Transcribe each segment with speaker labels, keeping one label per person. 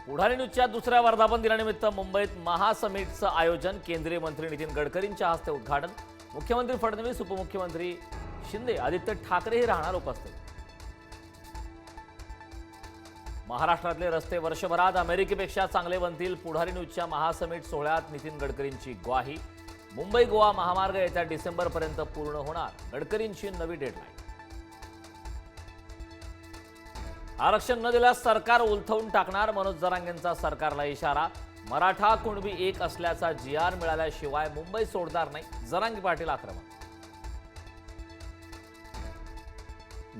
Speaker 1: पुढारी न्यूजच्या दुसऱ्या वर्धापन दिनानिमित्त मुंबईत महासमिटचं आयोजन, केंद्रीय मंत्री नितीन गडकरींच्या हस्ते उद्घाटन, मुख्यमंत्री फडणवीस, उपमुख्यमंत्री शिंदे, आदित्य ठाकरेही राहणार उपस्थित। महाराष्ट्रातले रस्ते वर्षभरात अमेरिकेपेक्षा चांगले बनतील, पुढारी न्यूजच्या महासमिट सोहळ्यात नितीन गडकरींची ग्वाही। मुंबई गोवा महामार्ग येत्या डिसेंबरपर्यंत पूर्ण होणार, गडकरींची नवी डेडलाईन। आरक्षण न दिल्यास सरकार उलथवून टाकणार, मनोज जरांगेंचा सरकारला इशारा। मराठा कुणबी एक असल्याचा GR मिळाल्याशिवाय मुंबई सोडणार नाही, जरांगे पाटील आक्रमक।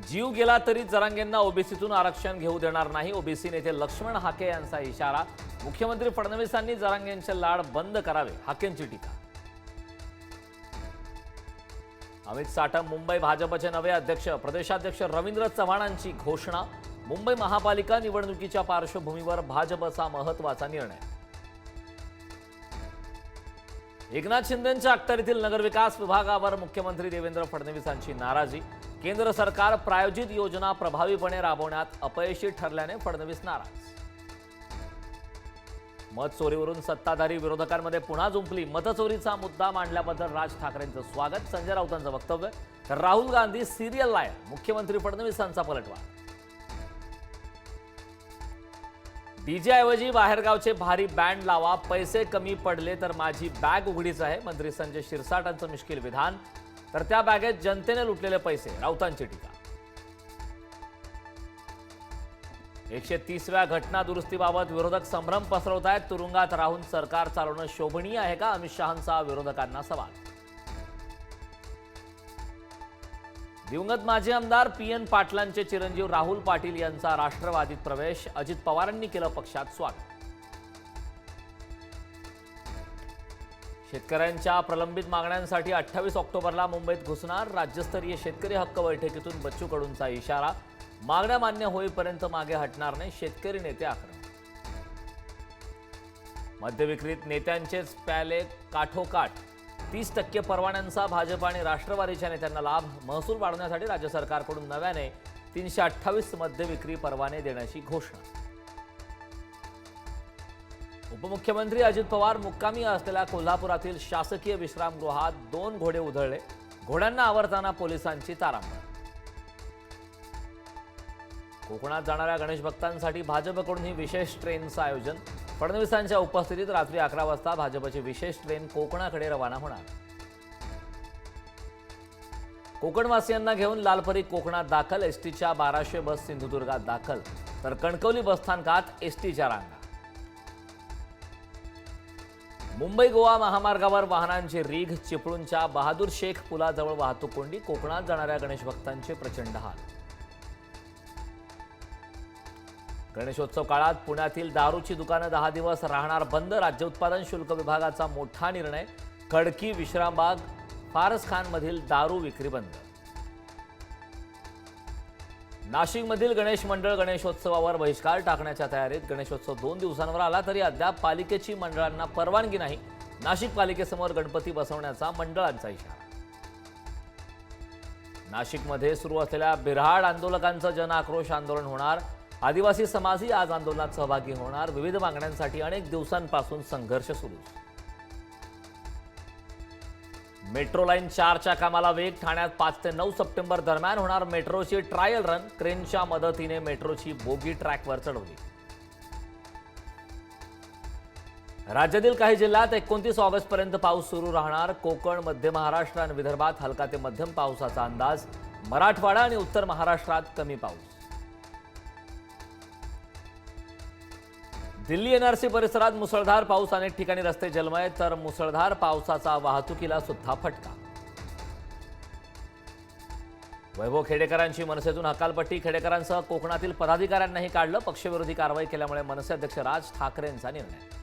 Speaker 1: जीव गेला तरी जरांगेंना ओबीसीतून आरक्षण घेऊ देणार नाही, ओबीसी नेते लक्ष्मण हाके यांचा इशारा। मुख्यमंत्री फडणवीसांनी जरांगेंचे लाड बंद करावे, हाकेंची टीका। अमित साटम मुंबई भाजपचे नवे अध्यक्ष, प्रदेशाध्यक्ष रवींद्र चव्हाणांची घोषणा। मुंबई महापालिका निवडणुकीच्या पार्श्वभूमीवर भाजपचा महत्त्वाचा निर्णय। एकनाथ शिंदेंच्या अखत्यारीतील नगरविकास विभागावर मुख्यमंत्री देवेंद्र फडणवीसांची नाराजी। केंद्र सरकार प्रायोजित योजना प्रभावीपणे राबवण्यात अपयशी ठरल्याने फडणवीस नाराज। मत चोरीवरून सत्ताधारी विरोधकांमध्ये पुन्हा जुंपली, मतचोरीचा मुद्दा मांडल्याबद्दल राज ठाकरेंचं स्वागत, संजय राऊतांचं वक्तव्य। तर राहुल गांधी सिरियल लायर, मुख्यमंत्री फडणवीसांचा पलटवार। डीजे ऐवजी बाहेरगावचे भारी बँड लावा, पैसे कमी पडले तर माझी बॅग उघडीच आहे, मंत्री संजय शिरसाटांचं मिश्किल विधान। तर त्या बॅगेत जनतेने लुटलेले पैसे, राऊतांची टीका। 130व्या घटना दुरुस्तीबाबत विरोधक संभ्रम पसरवत आहेत, तुरुंगात राहून सरकार चालवणं शोभनीय आहे का, अमित शहांचा विरोधकांना सवाल। दिवंगत माजी आमदार PN पाटलांचे चिरंजीव राहुल पाटील यांचा राष्ट्रवादीत प्रवेश, अजित पवारांनी केलं पक्षात स्वागत। शेतकऱ्यांच्या प्रलंबित मागण्यांसाठी 28 ऑक्टोबरला मुंबईत घुसणार, राज्यस्तरीय शेतकरी हक्क बैठकीतून बच्चू कडूंचा इशारा। मागण्या मान्य होईपर्यंत मागे हटणार नाही, शेतकरी नेते आक्रमक। मद्यविक्रीत नेत्यांचेच प्याले काठोकाठ, 30% परवान्यांचा भाजप आणि राष्ट्रवादीच्या नेत्यांना लाभ। महसूल वाढवण्यासाठी राज्य सरकारकडून नव्याने 328 मद्यविक्री परवाने देण्याची घोषणा। उपमुख्यमंत्री अजित पवार मुक्कामी असलेल्या कोल्हापुरातील शासकीय विश्रामगृहात 2 घोडे उधळले, घोड्यांना आवरताना पोलिसांची तारांबळ। कोकणात जाणाऱ्या गणेश भक्तांसाठी भाजपकडून ही विशेष ट्रेनचं आयोजन, फडणवीसांच्या उपस्थितीत रात्री 11 वाजता भाजपची विशेष ट्रेन कोकणाकडे रवाना होणार। कोकणवासियांना घेऊन लालपरी कोकणात दाखल, एसटीच्या 1200 बस सिंधुदुर्गात दाखल, तर कणकवली बसस्थानकात एसटीच्या रांगा। मुंबई गोवा महामार्गावर वाहनांची रीघ, चिपळूणच्या बहादूर शेख पुलाजवळ वाहतूक कोंडी, कोकणात जाणाऱ्या गणेश भक्तांचे प्रचंड हाल। गणेशोत्सव काळात पुण्यातील दारूची दुकानं 10 दिवस राहणार बंद, राज्य उत्पादन शुल्क विभागाचा मोठा निर्णय। खडकी, विश्रामबाग, फारसखानमधील दारू विक्री बंद। नाशिकमधील गणेश मंडळ गणेशोत्सवावर बहिष्कार टाकण्याच्या तयारीत, गणेशोत्सव 2 दिवसांवर आला तरी अद्याप पालिकेची मंडळांना परवानगी नाही, नाशिक पालिकेसमोर गणपती बसवण्याचा मंडळांचा इशारा। नाशिकमध्ये सुरू असलेल्या बिऱ्हाड आंदोलकांचं जनआक्रोश आंदोलन होणार, आदिवासी समाजही आज आंदोलनात सहभागी होणार, विविध मागण्यांसाठी अनेक दिवसांपासून संघर्ष सुरू। मेट्रो लाईन 4च्या कामाला वेग, ठाण्यात 5 ते 9 सप्टेंबर दरम्यान होणार मेट्रोची ट्रायल रन, क्रेनच्या मदतीने मेट्रोची बोगी ट्रॅकवर चढवली। राज्यातील काही जिल्ह्यात 29 ऑगस्टपर्यंत पाऊस सुरू राहणार, कोकण, मध्य महाराष्ट्र आणि विदर्भात हलका ते मध्यम पावसाचा अंदाज, मराठवाडा आणि उत्तर महाराष्ट्रात कमी पाऊस। दिल्ली NRC परिसरात मुसळधार पाऊस, अनेक ठिकाणी रस्ते जलमय, तर मुसळधार पावसाचा वाहतुकीला सुद्धा फटका। वैभव खेडेकरांची मनसेतून हकालपट्टी, खेडेकरांसह कोकणातील पदाधिकाऱ्यांनाही काढलं, पक्षविरोधी कारवाई केल्यामुळे मनसे अध्यक्ष राज ठाकरेंचा निर्णय।